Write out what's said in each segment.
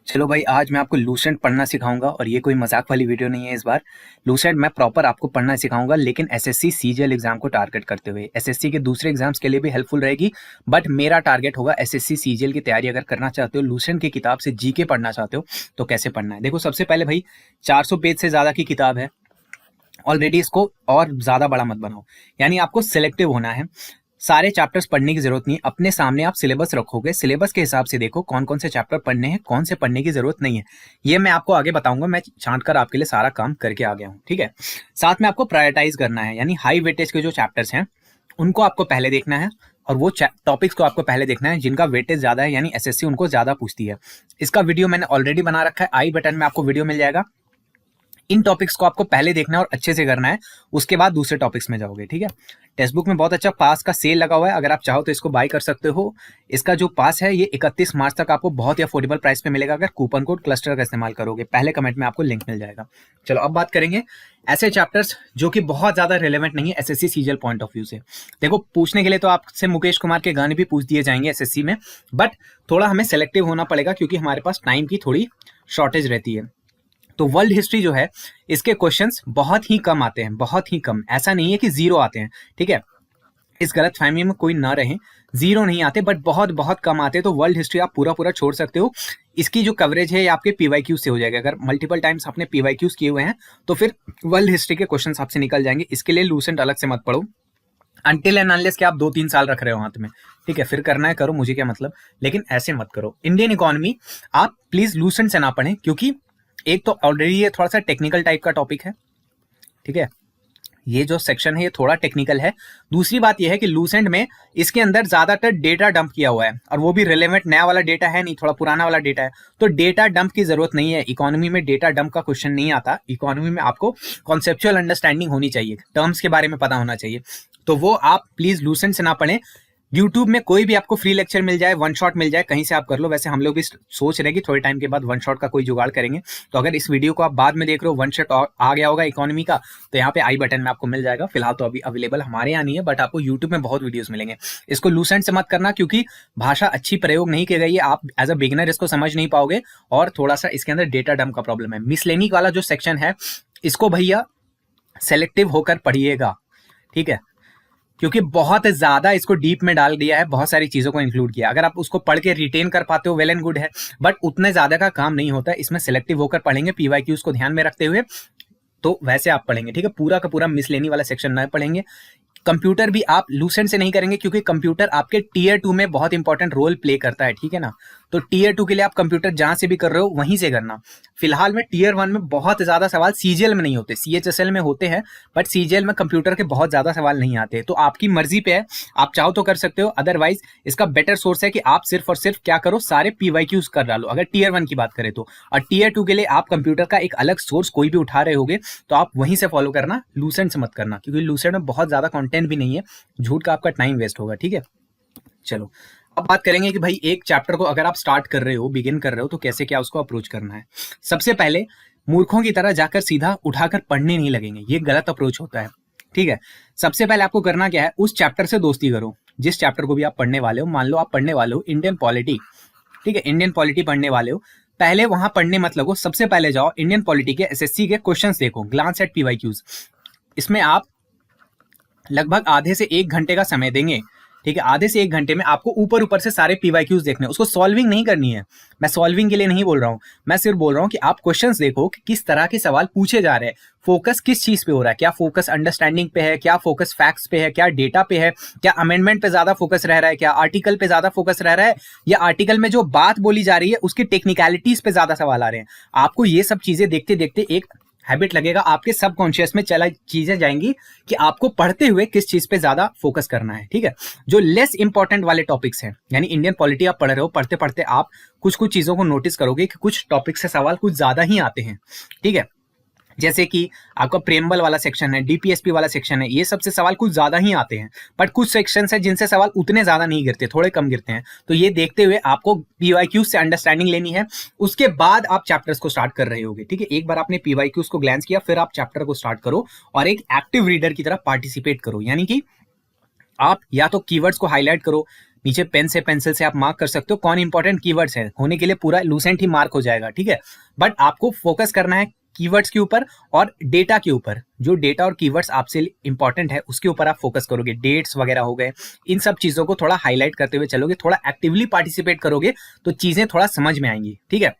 चलो भाई, आज मैं आपको लूसेंट पढ़ना सिखाऊंगा और ये कोई मजाक वाली वीडियो नहीं है। इस बार लूसेंट मैं प्रॉपर आपको पढ़ना सिखाऊंगा, लेकिन एसएससी सीजीएल एग्जाम को टारगेट करते हुए। एसएससी के दूसरे एग्जाम्स के लिए भी हेल्पफुल रहेगी, बट मेरा टारगेट होगा एसएससी सीजीएल की तैयारी अगर करना चाहते हो, लूसेंट की किताब से जीके पढ़ना चाहते हो तो कैसे पढ़ना है। देखो, सबसे पहले भाई 400 पेज से ज्यादा की किताब है ऑलरेडी, इसको और ज्यादा बड़ा मत बनाओ। यानी आपको सिलेक्टिव होना है, सारे चैप्टर्स पढ़ने की जरूरत नहीं है। अपने सामने आप सिलेबस रखोगे, सिलेबस के हिसाब से देखो कौन कौन से चैप्टर पढ़ने हैं, कौन से पढ़ने की जरूरत नहीं है। ये मैं आपको आगे बताऊंगा, मैं छांट कर आपके लिए सारा काम करके आ गया हूँ। ठीक है, साथ में आपको प्रायोरिटाइज करना है, यानी हाई वेटेज के जो चैप्टर्स हैं उनको आपको पहले देखना है, और वो टॉपिक्स को आपको पहले देखना है जिनका वेटेज ज्यादा है, यानी एसएससी उनको ज्यादा पूछती है। इसका वीडियो मैंने ऑलरेडी बना रखा है, आई बटन में आपको वीडियो मिल जाएगा। इन टॉपिक्स को आपको पहले देखना है और अच्छे से करना है, उसके बाद दूसरे टॉपिक्स में जाओगे। ठीक है, टेक्स्ट बुक में बहुत अच्छा पास का सेल लगा हुआ है, अगर आप चाहो तो इसको बाय कर सकते हो। इसका जो पास है ये 31 मार्च तक आपको बहुत ही अफोर्डेबल प्राइस पे मिलेगा, अगर कूपन कोड क्लस्टर का इस्तेमाल करोगे। पहले कमेंट में आपको लिंक मिल जाएगा। चलो अब बात करेंगे ऐसे चैप्टर्स जो कि बहुत ज्यादा रिलेवेंट नहीं है SSC CGL point of view से। देखो, पूछने के लिए तो आपसे मुकेश कुमार के गाने भी पूछ दिए जाएंगे एसएससी में, बट थोड़ा हमें सेलेक्टिव होना पड़ेगा क्योंकि हमारे पास टाइम की थोड़ी शॉर्टेज रहती है। तो वर्ल्ड हिस्ट्री जो है, इसके क्वेश्चंस बहुत ही कम आते हैं, बहुत ही कम। ऐसा नहीं है कि जीरो आते हैं, ठीक है, इस गलत फहमी में कोई ना रहे। जीरो नहीं आते, बट बहुत बहुत कम आते हैं। तो वर्ल्ड हिस्ट्री आप पूरा पूरा छोड़ सकते हो। इसकी जो कवरेज है ये आपके पीवाईक्यू से हो जाएगा। अगर मल्टीपल टाइम्स आपने पीवाईक्यूज किए हुए हैं तो फिर वर्ल्ड हिस्ट्री के क्वेश्चन आपसे निकल जाएंगे। इसके लिए लूसेंट अलग से मत पढ़ो, अनटिल एंड अनलेस कि आप 2-3 साल रख रहे हो हाथ में। ठीक है, फिर करना है करो, मुझे क्या मतलब, लेकिन ऐसे मत करो। इंडियन इकोनॉमी आप प्लीज लूसेंट से ना पढ़ें, क्योंकि एक तो ऑलरेडी ये थोड़ा सा टेक्निकल टाइप का टॉपिक है। ठीक है, ये जो सेक्शन है ये थोड़ा टेक्निकल है। दूसरी बात ये है कि लूसेंट में इसके अंदर ज्यादातर डेटा डंप किया हुआ है, और वो भी रिलेवेंट नया वाला डेटा है नहीं, थोड़ा पुराना वाला डेटा है। तो डेटा डंप की जरूरत नहीं है। इकोनॉमी में डेटा डंप का क्वेश्चन नहीं आता। इकोनॉमी में आपको कॉन्सेप्चुअल अंडरस्टैंडिंग होनी चाहिए, टर्म्स के बारे में पता होना चाहिए। तो वो आप प्लीज लूसेंट से ना पढ़ें। यूट्यूब में कोई भी आपको फ्री लेक्चर मिल जाए, वन शॉट मिल जाए, कहीं से आप कर लो। वैसे हम लोग भी सोच रहे हैं कि थोड़े टाइम के बाद वन शॉट का कोई जुगाड़ करेंगे। तो अगर इस वीडियो को आप बाद में देख रहे हो, वन शॉट आ गया होगा इकोनॉमी का, तो यहाँ पे आई बटन में आपको मिल जाएगा। फिलहाल तो अभी अवेलेबल हमारे यहाँ नहीं है, बट आपको यूट्यूब में बहुत वीडियोस मिलेंगे। इसको लूसेंट से मत करना, क्योंकि भाषा अच्छी प्रयोग नहीं की गई है। आप एज अ बिगिनर इसको समझ नहीं पाओगे, और थोड़ा सा इसके अंदर डेटा डंप का प्रॉब्लम है। मिसलेनिक वाला जो सेक्शन है, इसको भैया सेलेक्टिव होकर पढ़िएगा। ठीक है, क्योंकि बहुत ज्यादा इसको डीप में डाल दिया है, बहुत सारी चीजों को इंक्लूड किया। अगर आप उसको पढ़ के रिटेन कर पाते हो, वेल एंड गुड है, बट उतने ज्यादा का काम नहीं होता है। इसमें सिलेक्टिव होकर पढ़ेंगे, पीवाईक्यूज को ध्यान में रखते हुए, तो वैसे आप पढ़ेंगे। ठीक है, पूरा का पूरा मिसलेनी वाला सेक्शन ना पढ़ेंगे। कंप्यूटर भी आप लूसेंट से नहीं करेंगे, क्योंकि कंप्यूटर आपके टीयर 2 में बहुत इंपॉर्टेंट रोल प्ले करता है। ठीक है ना, तो टीयर 2 के लिए आप कंप्यूटर जहां से भी कर रहे हो वहीं से करना। फिलहाल में टीयर 1 में बहुत ज्यादा सवाल सीजीएल में नहीं होते, सीएचएसएल में होते हैं, बट सीजीएल में कंप्यूटर के बहुत ज्यादा सवाल नहीं आते। तो आपकी मर्जी पे है, आप चाहो तो कर सकते हो, अदरवाइज इसका बेटर सोर्स है कि आप सिर्फ और सिर्फ क्या करो, सारे पीवाईक्यूज कर डालो, अगर टीयर 1 की बात करें तो। और टीयर 2 के लिए आप कंप्यूटर का एक अलग सोर्स कोई भी उठा रहे होगे तो आप वहीं से फॉलो करना, लूसेंट से मत करना, क्योंकि लूसेंट में बहुत ज्यादा कंटेंट भी नहीं है, झूठ का आपका टाइम वेस्ट होगा। ठीक है, चलो अब बात करेंगे कि भाई एक चैप्टर को अगर आप स्टार्ट कर रहे हो, बिगिन कर रहे हो, तो कैसे क्या उसको अप्रोच करना है। सबसे पहले मूर्खों की तरह जाकर सीधा उठाकर पढ़ने नहीं लगेंगे, ये गलत अप्रोच होता है। ठीक है, सबसे पहले आपको करना क्या है, उस चैप्टर से दोस्ती करो जिस चैप्टर को भी आप पढ़ने वाले हो। मान लो आप पढ़ने वाले हो इंडियन पॉलिटी, ठीक है, इंडियन पॉलिटी पढ़ने वाले हो, पहले वहां पढ़ने मत लगो। सबसे पहले जाओ इंडियन पॉलिटी के एसएससी के क्वेश्चंस देखो, ग्लांस एट पीवाईक्यूज। इसमें आप लगभग आधे से 1 घंटे का समय देंगे। ठीक है, आधे से 1 घंटे में आपको ऊपर ऊपर से सारे पीवाईक्यूज देखने, उसको सॉल्विंग नहीं करनी है। मैं सॉल्विंग के लिए नहीं बोल रहा हूं, मैं सिर्फ बोल रहा हूं कि आप क्वेश्चंस देखो कि किस तरह के सवाल पूछे जा रहे हैं, फोकस किस चीज पे हो रहा है, क्या फोकस अंडरस्टैंडिंग पे है, क्या फोकस फैक्ट्स पे है, क्या डेटा पे है, क्या अमेंडमेंट पे ज्यादा फोकस रह रहा है, क्या आर्टिकल पे ज्यादा फोकस रह रहा है, या आर्टिकल में जो बात बोली जा रही है उसकी टेक्निकलिटीज पे ज्यादा सवाल आ रहे हैं। आपको ये सब चीजें देखते देखते एक हैबिट लगेगा, आपके सबकॉन्शियस में चला चीजें जाएंगी कि आपको पढ़ते हुए किस चीज पे ज्यादा फोकस करना है। ठीक है, जो लेस इंपॉर्टेंट वाले टॉपिक्स हैं, यानी इंडियन पॉलिटी आप पढ़ रहे हो, पढ़ते पढ़ते आप कुछ कुछ चीजों को नोटिस करोगे कि कुछ टॉपिक से सवाल कुछ ज्यादा ही आते हैं। ठीक है, जैसे कि आपका प्रेम्बल वाला सेक्शन है, डीपीएसपी वाला सेक्शन है, ये सबसे सवाल कुछ ज्यादा ही आते हैं। बट कुछ सेक्शन है जिनसे सवाल उतने ज्यादा नहीं गिरते, थोड़े कम गिरते हैं। तो ये देखते हुए आपको पीवाईक्यूज से अंडरस्टैंडिंग लेनी है, उसके बाद आप चैप्टर्स को स्टार्ट कर रहे होगे। ठीक है, एक बार आपने पीवाईक्यूज को ग्लैंस किया, फिर आप चैप्टर को स्टार्ट करो और एक एक्टिव रीडर की तरह पार्टिसिपेट करो। यानी कि आप या तो कीवर्ड्स को हाईलाइट करो, नीचे पेन से पेंसिल से आप मार्क कर सकते हो कौन इंपॉर्टेंट कीवर्ड्स हैं, होने के लिए पूरा लूसेंट ही मार्क हो जाएगा, ठीक है। बट आपको फोकस करना है कीवर्ड्स के ऊपर और डेटा के ऊपर। जो डेटा और कीवर्ड्स आपसे इंपॉर्टेंट है उसके ऊपर आप फोकस करोगे, डेट्स वगैरह हो गए, इन सब चीजों को थोड़ा हाईलाइट करते हुए चलोगे, थोड़ा एक्टिवली पार्टिसिपेट करोगे तो चीजें थोड़ा समझ में आएंगी, ठीक है।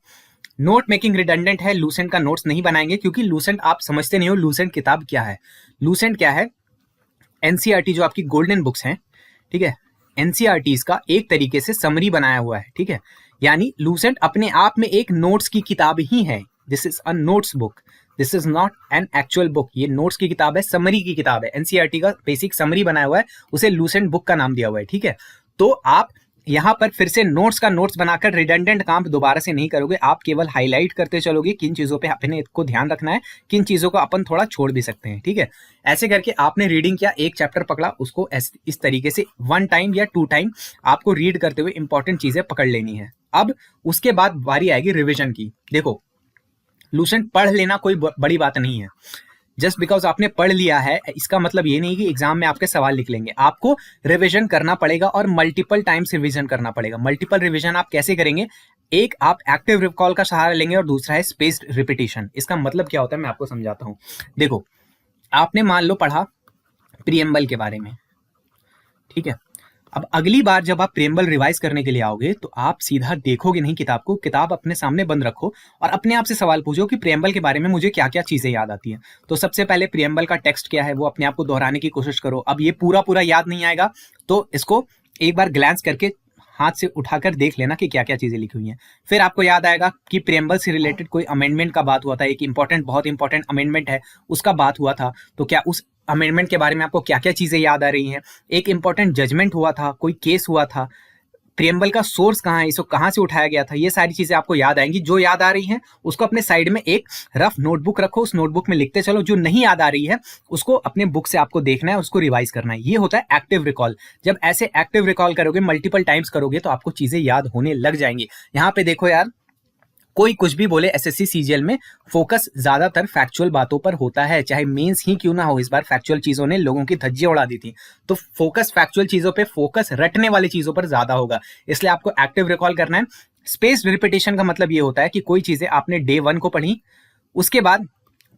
नोट मेकिंग रिडंडेंट है, लूसेंट का नोट्स नहीं बनाएंगे क्योंकि लूसेंट आप समझते नहीं हो लूसेंट किताब क्या है। लूसेंट क्या है, एनसीईआरटी जो आपकी गोल्डन बुक्स हैं, ठीक है, एनसीईआरटी का एक तरीके से समरी बनाया हुआ है, ठीक है। यानी लूसेंट अपने आप में एक नोट्स की किताब ही है। This is a notes book, this is not an actual book. ये नोट्स की किताब है, समरी की किताब है, एनसीईआरटी का बेसिक समरी बनाया हुआ है, उसे लूसेंट बुक का नाम दिया हुआ है, ठीक है। तो आप यहाँ पर फिर से नोट्स का नोट्स बनाकर रिडंडेंट काम दोबारा से नहीं करोगे, आप केवल हाईलाइट करते चलोगे किन चीजों पे अपने को ध्यान रखना है, किन चीजों को अपन थोड़ा छोड़ भी सकते हैं, ठीक है। ऐसे करके आपने रीडिंग किया, एक चैप्टर पकड़ा, उसको इस तरीके से 1 टाइम या 2 टाइम आपको रीड करते हुए इंपॉर्टेंट चीजें पकड़ लेनी है। अब उसके बाद बारी आएगी रिविजन की। देखो, लूसेंट पढ़ लेना कोई बड़ी बात नहीं है। जस्ट बिकॉज आपने पढ़ लिया है इसका मतलब ये नहीं कि एग्जाम में आपके सवाल निकलेंगे। आपको रिवीजन करना पड़ेगा और मल्टीपल टाइम्स रिवीजन करना पड़ेगा। मल्टीपल रिवीजन आप कैसे करेंगे, एक आप एक्टिव रिकॉल का सहारा लेंगे और दूसरा है स्पेस्ड रिपीटिशन। इसका मतलब क्या होता है मैं आपको समझाता हूं। देखो, आपने मान लो पढ़ा प्रीएम्बल के बारे में, ठीक है। अब अगली बार जब आप प्रीएम्बल रिवाइज करने के लिए आओगे तो आप सीधा देखोगे नहीं किताब को, किताब अपने सामने बंद रखो और अपने आप से सवाल पूछो कि प्रीएम्बल के बारे में मुझे क्या क्या चीजें याद आती हैं। तो सबसे पहले प्रीएम्बल का टेक्स्ट क्या है वो अपने आप को दोहराने की कोशिश करो। अब ये पूरा पूरा याद नहीं आएगा तो इसको एक बार ग्लैंस करके हाथ से उठाकर देख लेना कि क्या क्या चीजें लिखी हुई हैं। फिर आपको याद आएगा कि प्रीएम्बल से रिलेटेड कोई अमेंडमेंट का बात हुआ था, एक इंपॉर्टेंट बहुत इंपॉर्टेंट अमेंडमेंट है उसका बात हुआ था, तो क्या उस अमेंडमेंट के बारे में आपको क्या क्या चीजें याद आ रही हैं। एक इंपॉर्टेंट जजमेंट हुआ था, कोई केस हुआ था, प्रीएम्बल का सोर्स कहाँ है, इसको कहाँ से उठाया गया था, ये सारी चीजें आपको याद आएंगी। जो याद आ रही हैं उसको अपने साइड में एक रफ नोटबुक रखो, उस नोटबुक में लिखते चलो। जो नहीं याद आ रही है उसको अपने बुक से आपको देखना है, उसको रिवाइज करना है। ये होता है एक्टिव रिकॉल। जब ऐसे एक्टिव रिकॉल करोगे, मल्टीपल टाइम्स करोगे तो आपको चीजें याद होने लग जाएंगी। यहाँ पे देखो यार, कोई कुछ भी बोले, एसएससी सीजीएल में फोकस ज्यादातर फैक्चुअल बातों पर होता है, चाहे मेंस ही क्यों ना हो। इस बार फैक्चुअल चीजों ने लोगों की धज्जियां उड़ा दी थी, तो फोकस फैक्चुअल चीजों पे, फोकस रटने वाली चीजों पर ज्यादा होगा, इसलिए आपको एक्टिव रिकॉल करना है। स्पेस्ड रिपीटेशन का मतलब ये होता है कि कोई चीजें आपने डे 1 को पढ़ी, उसके बाद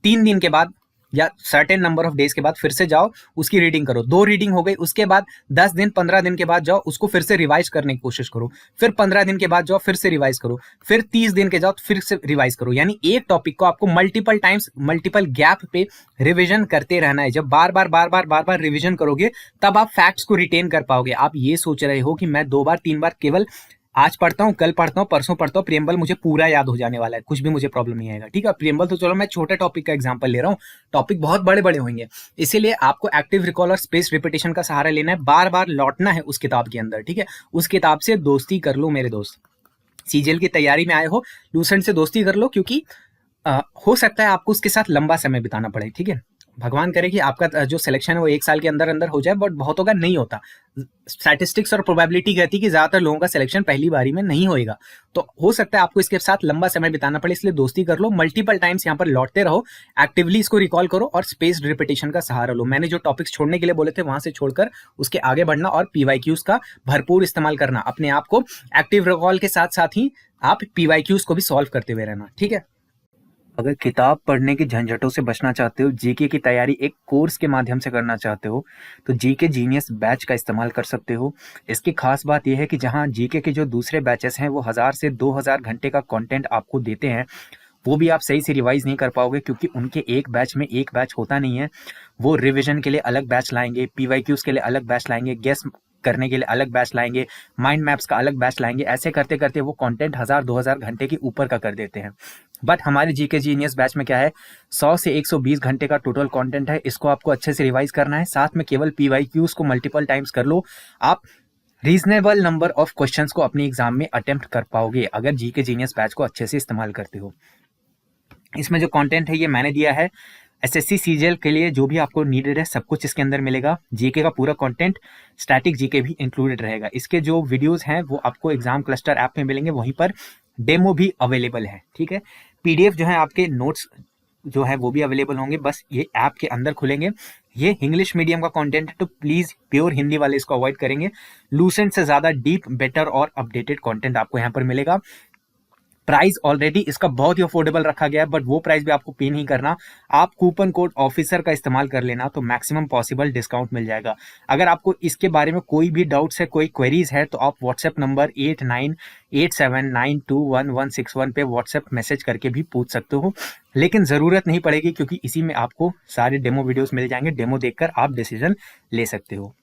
3 दिन के बाद या सर्टेन नंबर ऑफ डेज के बाद फिर से जाओ उसकी रीडिंग करो। 2 रीडिंग हो गई, उसके बाद 10 दिन 15 दिन के बाद जाओ उसको फिर से रिवाइज करने की कोशिश करो। फिर 15 दिन के बाद जाओ फिर से रिवाइज करो। फिर 30 दिन के जाओ फिर से रिवाइज करो। यानी एक टॉपिक को आपको मल्टीपल टाइम्स, मल्टीपल गैप पे रिविजन करते रहना है। जब बार बार रिविजन करोगे तब आप फैक्ट्स को रिटेन कर पाओगे। आप ये सोच रहे हो कि मैं 2 बार 3 बार केवल आज पढ़ता हूँ, कल पढ़ता हूँ, परसों पढ़ता हूँ, प्रीएम्बल मुझे पूरा याद हो जाने वाला है, कुछ भी मुझे प्रॉब्लम नहीं आएगा, ठीक है। प्रीएम्बल तो चलो मैं छोटे टॉपिक का एग्जांपल ले रहा हूँ, टॉपिक बहुत बड़े बड़े होंगे, इसीलिए आपको एक्टिव रिकॉल और स्पेस रिपीटेशन का सहारा लेना है। बार बार लौटना है उस किताब के अंदर, ठीक है। उस किताब से दोस्ती कर लो मेरे दोस्त। सीजीएल की तैयारी में आए हो, लूसेंट से दोस्ती कर लो, क्योंकि हो सकता है आपको उसके साथ लंबा समय बिताना पड़े, ठीक है। भगवान करे कि आपका जो सिलेक्शन है वो 1 साल के अंदर अंदर हो जाए, बट बहुतों का नहीं होता। स्टैटिस्टिक्स और प्रोबेबिलिटी कहती है कि ज्यादातर लोगों का सिलेक्शन पहली बारी में नहीं होएगा, तो हो सकता है आपको इसके साथ लंबा समय बिताना पड़े, इसलिए दोस्ती कर लो। मल्टीपल टाइम्स यहाँ पर लौटते रहो, एक्टिवली इसको रिकॉल करो और स्पेस्ड रिपीटेशन का सहारा लो। मैंने जो टॉपिक्स छोड़ने के लिए बोले थे वहां से छोड़कर उसके आगे बढ़ना और पीवाईक्यूज का भरपूर इस्तेमाल करना। अपने आप को एक्टिव रिकॉल के साथ साथ ही आप पीवाईक्यूज को भी सॉल्व करते हुए रहना, ठीक है। अगर किताब पढ़ने की झंझटों से बचना चाहते हो, जीके की तैयारी एक कोर्स के माध्यम से करना चाहते हो, तो जीके जीनियस बैच का इस्तेमाल कर सकते हो। इसकी खास बात यह है कि जहां जीके के जो दूसरे बैचेस हैं वो 1000 से 2000 घंटे का कंटेंट आपको देते हैं, वो भी आप सही से रिवाइज नहीं कर पाओगे, क्योंकि उनके एक बैच में एक बैच होता नहीं है। वो रिविजन के लिए अलग बैच लाएंगे, पीवाईक्यूज के लिए अलग बैच लाएंगे, गेस करने के लिए अलग बैच लाएंगे, माइंड मैप्स का अलग बैच लाएंगे। ऐसे करते करते वो कंटेंट 1000-2000 घंटे के ऊपर का कर देते हैं। बट हमारे जीके जीनियस बैच में क्या है, 100 से 120 घंटे का टोटल कंटेंट है। इसको आपको अच्छे से रिवाइज करना है, साथ में केवल पीवाईक्यूज को मल्टीपल टाइम्स कर लो। आप रीजनेबल नंबर ऑफ क्वेश्चंस को अपने एग्जाम में अटेम्प्ट कर पाओगे अगर जीके जीनियस बैच को अच्छे से इस्तेमाल करते हो। इसमें जो कंटेंट है ये मैंने दिया है। एसएससी सीजीएल के लिए जो भी आपको नीडेड है सब कुछ इसके अंदर मिलेगा। जीके का पूरा कंटेंट, स्टैटिक जीके भी इंक्लूडेड रहेगा। इसके जो वीडियोस हैं वो आपको एग्जाम क्लस्टर ऐप में मिलेंगे, वहीं पर डेमो भी अवेलेबल है, ठीक है। पीडीएफ जो है आपके नोट्स जो है वो भी अवेलेबल होंगे, बस ये ऐप के अंदर खुलेंगे। ये इंग्लिश मीडियम का कंटेंट है, तो प्लीज प्योर हिंदी वाले इसको अवॉइड करेंगे। लूसेंट से ज्यादा डीप, बेटर और अपडेटेड कंटेंट आपको यहाँ पर मिलेगा। प्राइस ऑलरेडी इसका बहुत ही अफोर्डेबल रखा गया है, बट वो प्राइस भी आपको पे नहीं करना। आप कूपन कोड ऑफिसर का इस्तेमाल कर लेना, तो मैक्सिमम पॉसिबल डिस्काउंट मिल जाएगा। अगर आपको इसके बारे में कोई भी डाउट्स है, कोई क्वेरीज है, तो आप व्हाट्सएप नंबर 8987921161 पे व्हाट्सएप मैसेज करके भी पूछ सकते हो, लेकिन ज़रूरत नहीं पड़ेगी, क्योंकि इसी में आपको सारे डेमो वीडियोस मिल जाएंगे। डेमो देखकर आप डिसीजन ले सकते हो।